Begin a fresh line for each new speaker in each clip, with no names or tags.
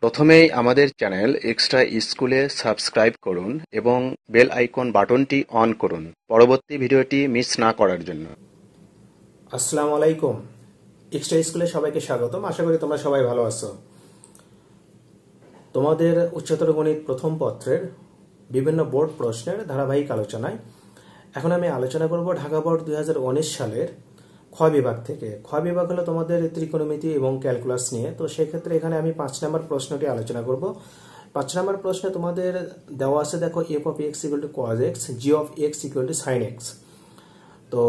প্রথমেই আমাদের channel extra স্কুলে সাবস্ক্রাইব করুন এবং বেল আইকন বাটনটি অন করুন পরবর্তী ভিডিওটি মিস না করার জন্য।
আসসালামু আলাইকুম। এক্সট্রা স্কুলে সবাইকে স্বাগতম। আশা করি তোমরা সবাই ভালো আছো। তোমাদের উচ্চতর গণিত প্রথম পত্রের বিভিন্ন বোর্ড প্রশ্নের ধারাবাহিক আলোচনায় এখন আমি আলোচনা করব ঢাকা বোর্ড 2019 সালের খ বিভাগ থেকে। খ বিভাগ হলো তোমাদের ত্রিকোণমিতি এবং ক্যালকুলাস নিয়ে। তো সেক্ষেত্রে এখানে আমি 5 নম্বর প্রশ্নটি আলোচনা করব। 5 নম্বর প্রশ্নে তোমাদের দেওয়া আছে, দেখো f of x equal to cos x, g of x equal to sin x। তো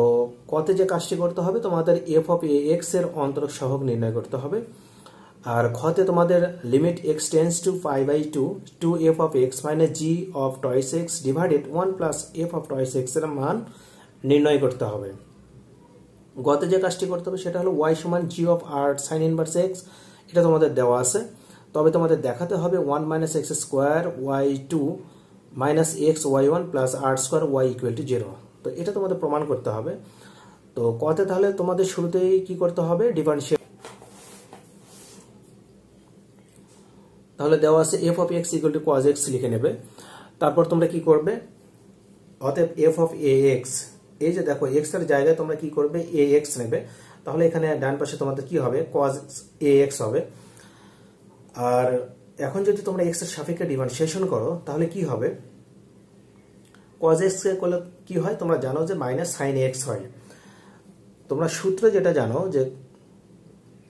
কতে যে কাজটি করতে হবে, তোমাদের f of ax এর অন্তরক সহগ নির্ণয় করতে হবে। আর খতে তোমাদের limit x tends to pi by 2 to f of x minus g of twice x divided 1 plus f of twice x এর মান নির্ণয় করতে হবে। গতে যে কাজটি করতে হবে সেটা হলো y সমান g of r sin inverse x, এটা তোমাদের দেওয়া আছে। তবে তোমাদের দেখাতে হবে 1 minus x square y2 minus x y1 plus r square y equal to 0। তো এটা তোমাদের প্রমাণ করতে হবে। তো কতে তাহলে তোমাদের শুরুতেই কি করতে হবে, ডিফারেন্সিয়েট। তাহলে দেওয়া আছে f of x equal to cos x লিখে নেবে। তারপর তোমরা কি করবে, অতএব f of ax, এই যে দেখো x এর জায়গায় তোমরা কি করবে, ax নেবে। তাহলে এখানে ডান পাশে তোমাদের কি হবে, cos ax হবে। আর এখন যদি তোমরা x এর সাপেক্ষে ডিফারেন্সিয়েশন করো তাহলে কি হবে, cos x কে করলে কি হয় তোমরা জানো যে মাইনাস sin x হয়। তোমরা সূত্র যেটা জানো যে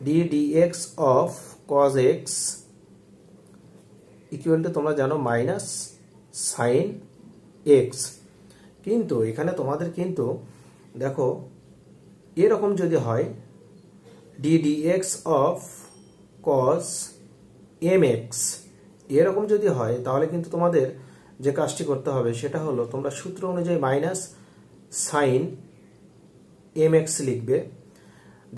d dx of cos x equal to তোমরা জানো মাইনাস সাইন এক্স। কিন্তু এখানে তোমাদের কিন্তু দেখো এরকম যদি হয় d d x of cos m x, এরকম যদি হয় তাহলে কিন্তু তোমাদের যে কাজটি করতে হবে সেটা হলো তোমরা সূত্র অনুযায়ী মাইনাস সাইন এম এক্স লিখবে।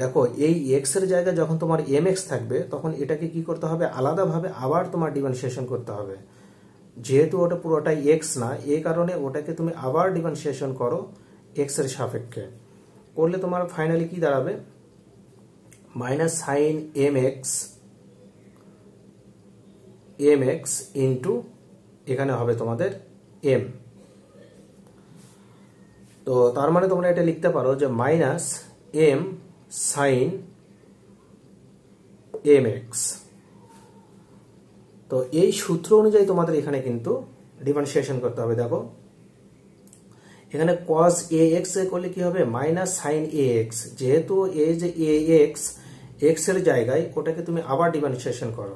দেখো এই এক্স এর জায়গায় যখন তোমার এম এক্স থাকবে তখন এটাকে কি করতে হবে, আলাদাভাবে আবার তোমার ডিফারেন্সিয়েশন করতে হবে। যেহেতু ওটা পুরোটাই এক্স না, এই কারণে ওটাকে তুমি আবার ডিফারেন্সিয়েশন করো এক্স এর সাপেক্ষে। করলে তোমার ফাইনালি কি দাঁড়াবে, minus sine m x into এখানে হবে তোমাদের এম। তো তার মানে তোমরা এটা লিখতে পারো যে minus m sine m x. তো এই সূত্র অনুযায়ী তোমাদের এখানে কিন্তু ডিফারেন্সিয়েশন করতে হবে। দেখো এখানে cos ax এ করলে কি হবে, মাইনাস সাইন ax। যেহেতু এই যে ax x এর জায়গায়, ওটাকে তুমি আবার ডিফারেন্সিয়েশন করো।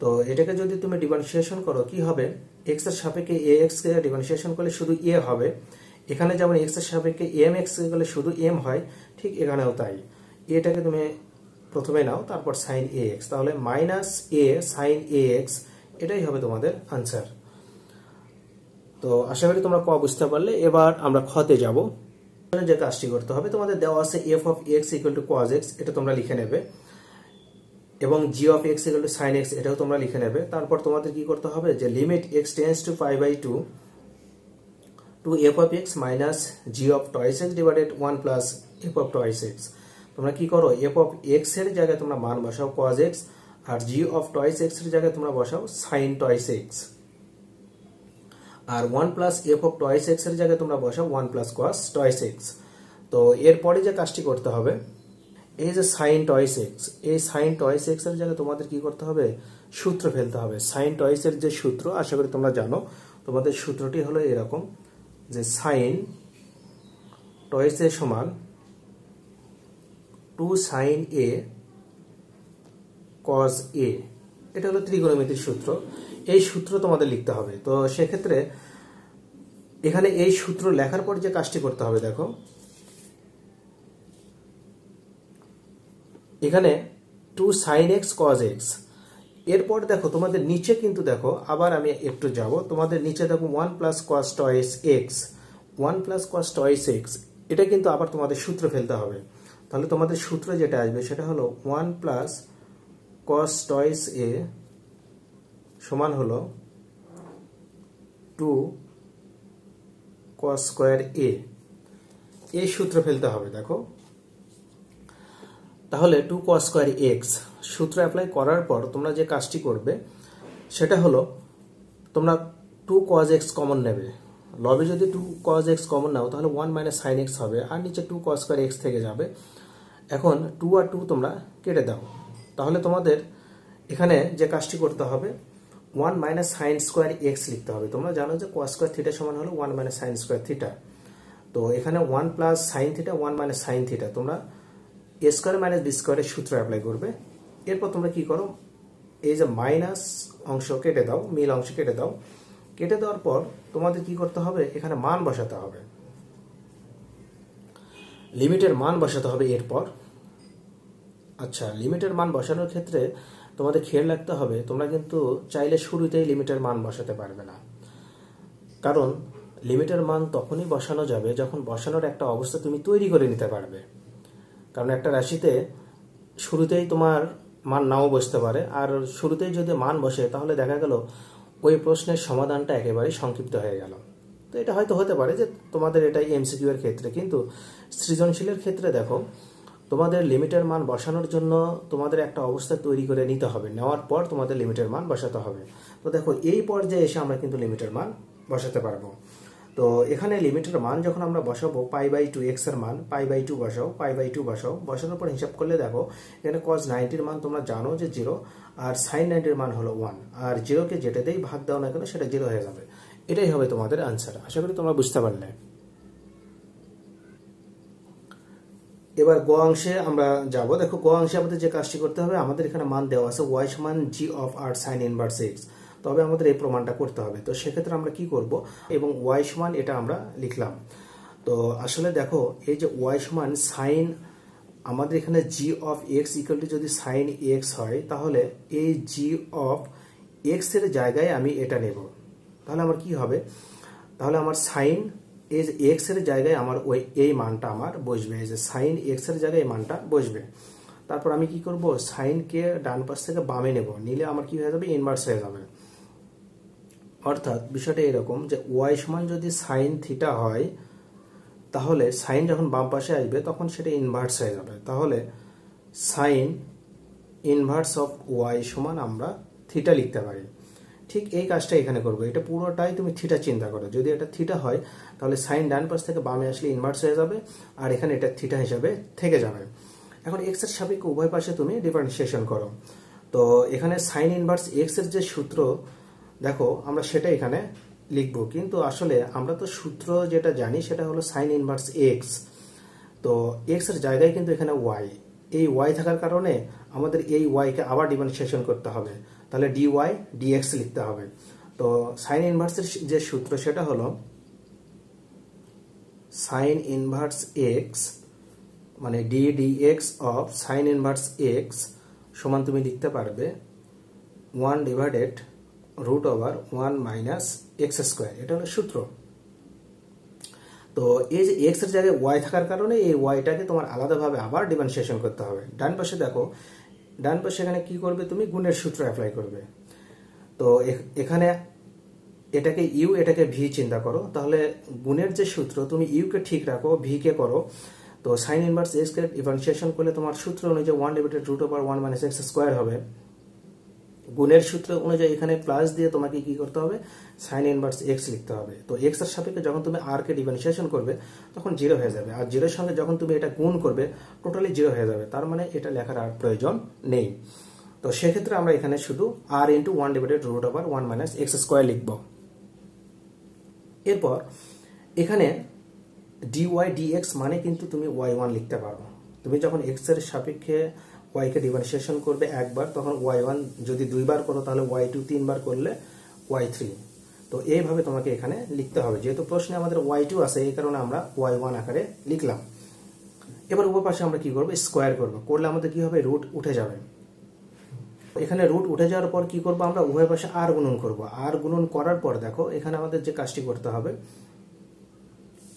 তো এটাকে যদি তুমি ডিফারেন্সিয়েশন করো কি হবে, x এর সাপেক্ষে ax কে ডিফারেন্সিয়েশন করলে শুধু a হবে। এখানে যেমন x এর সাপেক্ষে mx কে করলে শুধু m হয়, ঠিক এখানেও তাই। এটাকে তুমি প্রথমে নাও, তারপর সাইন ax, তাহলে মাইনাস a সাইন ax, এটাই হবে তোমাদের আনসার। তো আশা করি তোমরা ক বুঝতে পারলে। এবার আমরা খতে যাব। যে কাজটি করতে হবে, তোমাদের দেওয়া আছে f of x equal to cos x, এটা তোমরা লিখে নেবে, এবং g of x equal to sin x, এটাও তোমরা লিখে নেবে। তারপর তোমাদের কি করতে হবে, যে limit x tends to pi by 2 to f of x minus g of twice x divided 1 plus f of twice x। তোমরা কি করো, f of x এর জায়গায় তোমরা মান বসাও cos x, R g of twice x এর জায়গায় তোমরা বসাও sin twice x, আর 1 plus f of twice x এর জায়গায় তোমরা বসাও 1 প্লাস cos twice x। তো এরপরে যে কাজটি করতে হবে, এই যে sin twice x, এই sin twice x এর জায়গায় তোমাদের কি করতে হবে, সূত্র ফেলতে হবে। sin twice এর যে সূত্র আশা করি তোমরা জানো, তোমাদের সূত্রটি হলো এরকম যে sin twice a সমান 2 sin a cos a, এটা হলো ত্রিকোণমিতির সূত্র। এই সূত্র তোমাদের লিখতে হবে। তো সেক্ষেত্রে এখানে এই সূত্র লেখার পর যে কাজটি করতে হবে, দেখো এখানে 2 sin x cos x, এরপর দেখো তোমাদের নিচে কিন্তু দেখো আবার আমি একটু যাব, তোমাদের নিচে দেখো 1 plus cos twice x, 1 plus cos twice x, এটা কিন্তু আবার তোমাদের সূত্র ফেলতে হবে। তাহলে তোমাদের সূত্র যেটা আসবে সেটা হলো 1 প্লাস cos twice a সমান হলো 2 cos square a, এই সূত্র ফেলতে হবে। দেখো তাহলে 2 cos স্কয়ার এক্স সূত্র অ্যাপ্লাই করার পর তোমরা যে কাজটি করবে সেটা হলো তোমরা 2 cos x কমন নেবে। লবে যদি 2 cos x কমন নাও তাহলে 1 মাইনাস সাইন এক্স হবে, আর নিচে 2 cos স্কয়ার এক্স থেকে যাবে। এখন 2 আর 2 তোমরা কেটে দাও, তাহলে তোমাদের এখানে যে কাজটি করতে হবে 1 মাইনাস সাইন স্কয়ার এক্স লিখতে হবে। তোমরা জানো যে cos স্কয়ার থিটা সমান হলো 1 মাইনাস সাইন স্কয়ার থিটা। তো এখানে 1 plus sine theta 1 minus sine theta, তোমরা এ স্কয়ার মাইনাস বি স্কয়ারের সূত্র অ্যাপ্লাই করবে। এরপর তোমরা কি করো, এই যে মাইনাস অংশ কেটে দাও, মিল অংশ কেটে দাও। কেটে দেওয়ার পর তোমাদের কি করতে হবে, এখানে মান বসাতে হবে, লিমিটের মান বসাতে হবে। এরপর আচ্ছা, লিমিটের মান বসানোর ক্ষেত্রে তোমাদের খেয়াল রাখতে হবে তোমরা কিন্তু চাইলে শুরুতেই লিমিটের মান বসাতে পারবে না, কারণ লিমিটের মান তখনই বসানো যাবে যখন বসানোর একটা অবস্থা তুমি তৈরি করে নিতে পারবে। কারণ একটা রাশিতে শুরুতেই তোমার মান নাও বসতে পারে, আর শুরুতেই যদি মান বসে তাহলে দেখা গেল ওই প্রশ্নের সমাধানটা একেবারেই সংক্ষিপ্ত হয়ে গেল। তো এটা হয়তো হতে পারে যে তোমাদের এটাই এমসিকিউ এর ক্ষেত্রে, কিন্তু সৃজনশীলের ক্ষেত্রে দেখো তোমাদের লিমিটের মান বসানোর জন্য তোমাদের একটা অবস্থা তৈরি করে নিতে হবে, নেওয়ার পর তোমাদের লিমিটের মান বসাতে হবে। তো দেখো এই পর্যায়ে এসে আমরা কিন্তু লিমিটের মান বসাতে পারবো। তো এখানে লিমিটের মান যখন আমরা বসাবো π/2 x এর মান π/2 বসাও, π/2 বসাও, বসানোর পর হিসাব করলে দেখো এখানে cos 90 মান তোমরা জানো যে 0, আর sin 90 মান হলো 1, আর 0 কে যেটাতেই ভাগ দাও না কেন সেটা 0 হয়ে যাবে। এটাই হবে তোমাদের আনসার। আশা করি তোমরা বুঝতে পারলে। এবার গ অংশে আমরা যাব। দেখো গ অংশে আমাদের যে কাজটি করতে হবে, আমাদের এখানে মান দেওয়া আছে y সমান g of r sin inverse x, তবে আমাদের এই প্রমাণটা করতে হবে। তো সেক্ষেত্রে আমরা কি করব, এবং y সমান এটা আমরা লিখলাম। তো আসলে দেখো এই যে y সমান সাইন, আমাদের এখানে g of x equal to যদি সাইন x হয়, তাহলে এই g অফ x এর জায়গায় আমি এটা নেব। তাহলে আমার কি হবে, তাহলে আমার সাইন এই যে x এর জায়গায় আমার ওই এই মানটা আমার বসবে, এই যে সাইন x এর জায়গায় এই মানটা বসবে। তারপর আমি কি করব, সাইন কে ডান পাশ থেকে বামে নেব, নিলে আমার কি হয়ে যাবে, ইনভার্স হয়ে যাবে। অর্থাৎ বিষয়টা এরকম যে y সমান যদি সাইন থিটা হয়, তাহলে সাইন যখন বাম পাশে আসবে তখন সেটা ইনভার্স হয়ে যাবে। তাহলে সাইন ইনভার্স অফ y সমান আমরা থিটা লিখতে পারি। ঠিক এই কাজটা এখানে করবো, এটা পুরোটাই তুমি থিটা চিন্তা করো। যদি এটা থিটা হয় তাহলে সাইন ডান পাশ থেকে বামে আসলে ইনভার্স হয়ে যাবে, আর এখানে এটা থিটা হিসাবে থেকে যাবে। এখন এক্স এর সাপেক্ষে উভয় পাশে তুমি ডিফারেন্সিয়েশন করো। তো এখানে সাইন ইনভার্স এক্স এর যে সূত্র দেখো আমরা সেটা এখানে লিখবো, কিন্তু আসলে আমরা তো সূত্র যেটা জানি সেটা হলো সাইন ইনভার্স এক্স। তো এক্স এর জায়গায় কিন্তু এখানে ওয়াই, এই ওয়াই থাকার কারণে আমাদের এই ওয়াই কে আবার ডিফারেন্সিয়েশন করতে হবে, তাহলে dy dx লিখতে হবে। তো সাইন ইনভার্সের যে সূত্র সেটা হলো সাইন ইনভার্স এক্স মানে d dx of sine inverse x সমান তুমি লিখতে পারবে 1 divided root over 1 minus x square, এটা হলো সূত্র। তো এই যে এক্স এর জায়গায় ওয়াই থাকার কারণে এই ওয়াইটাকে তোমার আলাদাভাবে আবার ডিফারেন্সিয়েশন করতে হবে। ডান পাশে দেখো, ডান পাশে এখানে কি করবে, তুমি গুণের সূত্র অ্যাপ্লাই করবে। তো এখানে এটাকে ইউ এটাকে ভি চিন্তা করো, তাহলে গুণের যে সূত্র তুমি ইউ কে ঠিক রাখো, ভি কে করো। তো সাইন ইনভার্স এক্স কে ডিফারেন্সিয়েশন করলে তোমার সূত্র অনুযায়ী 1 divided root over 1 minus x square হবে। গুণের সূত্র অনুযায়ী এখানে প্লাস দিয়ে তোমাকে কি করতে হবে, সাইন ইনভার্স এক্স লিখতে হবে। তো এক্স এর সাপেক্ষে যখন তুমি আর কে ডিফারেন্সিয়েশন করবে তখন 0 হয়ে যাবে, আর 0 এর সঙ্গে যখন তুমি এটা গুণ করবে টোটালি 0 হয়ে যাবে। তার মানে এটা লেখার আর প্রয়োজন নেই। তো সেক্ষেত্রে আমরা এখানে শুধু r into 1 divided root over 1 minus x square লিখব। এরপর এখানে dy dx মানে কিন্তু তুমি y1 লিখতে পারো। তুমি যখন x এর সাপেক্ষে y কে ডিফারেন্সিয়েশন করবে একবার, তখন y1 যদি দুইবার করো তাহলে y2 তিনবার করলে y3। তো এইভাবে তোমাকে এখানে লিখতে হবে, যেহেতু প্রশ্নে আমাদের y2 আছে এই কারণে আমরা y1 আকারে লিখলাম। এবার উপর পাশে আমরা কি করব, স্কোয়ার করব, করলে আমাদের কি হবে, রুট উঠে যাবে। এখানে রুট উঠে যাওয়ার পর কি করব, আমরা উভয় পাশে আর গুণন করব। আর গুণন করার পর দেখো এখানে আমাদের যে কাজটি করতে হবে,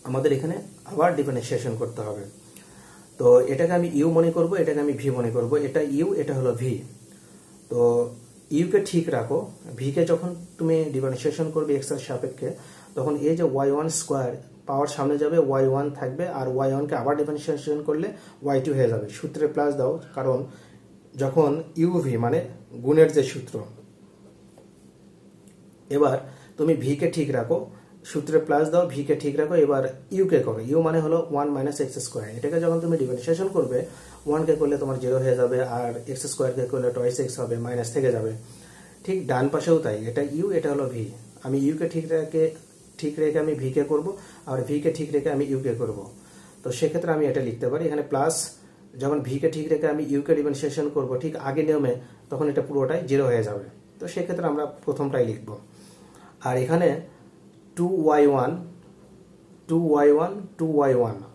আমাদের এখানে আবার ডিফারেন্সিয়েশন করতে হবে। তো এটাকে আমি ইউ মনে করব, এটাকে আমি ভি মনে করব। এটা ইউ, এটা হলো ভি। তো ইউ কে ঠিক রাখো, ভি কে যখন তুমি ডিফারেন্সিয়েশন করবে এক্স এর সাপেক্ষে তখন এই যে y1 স্কোয়ার পাওয়ার সামনে যাবে y1 থাকবে, আর y1 কে আবার ডিফারেন্সিয়েশন করলে y2 হয়ে যাবে। সূত্রে প্লাস দাও, কারণ যখন ইউভি মানে গুণের যে সূত্র, এবার তুমি ভি কে ঠিক রাখো, সূত্রে প্লাস দাও, ভি কে ঠিক রাখো, এবার ইউ কে করো। ইউ মানে হলো 1 মাইনাস এক্স স্কোয়ার। এটাকে যখন তুমি ডিফারেন্সিয়েশন করবে, 1 কে করলে তোমার 0 হয়ে যাবে, আর এক্স স্কোয়ার কে করলে টয়েস এক্স হবে, মাইনাস থেকে যাবে। ঠিক ডান পাশেও তাই, এটা ইউ, এটা হলো ভি। আমি ইউ কে ঠিক রেখে আমি ভি কে করবো, আর ভি কে ঠিক রেখে আমি ইউ কে করবো। তো সেক্ষেত্রে আমি এটা লিখতে পারি এখানে প্লাস, যখন ভি কে ঠিক রেখে আমি ইউ কে ডিফারেন্সিয়েশন করবো ঠিক আগে নিয়মে, তখন এটা পুরোটাই 0 হয়ে যাবে। তো সেক্ষেত্রে আমরা প্রথমটাই লিখবো। আর এখানে 2y1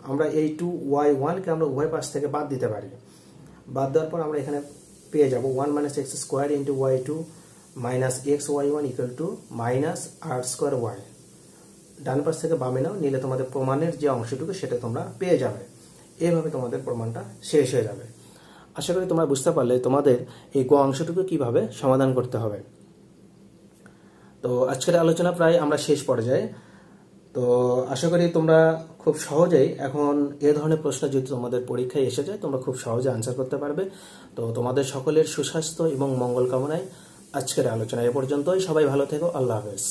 আমরা এই 2y1 কে আমরা উভয় পাশ থেকে বাদ দিতে পারি। বাদ দেওয়ার পর আমরা এখানে পেয়ে যাব 1 minus x square into y2 minus x y1 equal to minus r square y. ডান পাশ থেকে বামে নাও, নিলে তোমাদের প্রমাণের যে অংশটুকু সেটা তোমরা পেয়ে যাবে। এইভাবে তোমাদের প্রমাণটা শেষ হয়ে যাবে। আশা করি তোমরা বুঝতে পারলে তোমাদের এই ক অংশটুকু কিভাবে সমাধান করতে হবে। তো আজকের আলোচনা প্রায় আমরা শেষ পর্যায়ে। তো আশা করি তোমরা খুব সহজেই এখন এ ধরনের প্রশ্ন যদি তোমাদের পরীক্ষায় এসে যায়, তোমরা খুব সহজে আনসার করতে পারবে। তো তোমাদের সকলের সুস্বাস্থ্য এবং মঙ্গল কামনায় আজকের আলোচনা এ পর্যন্তই। সবাই ভালো থেকো। আল্লাহ হাফেজ।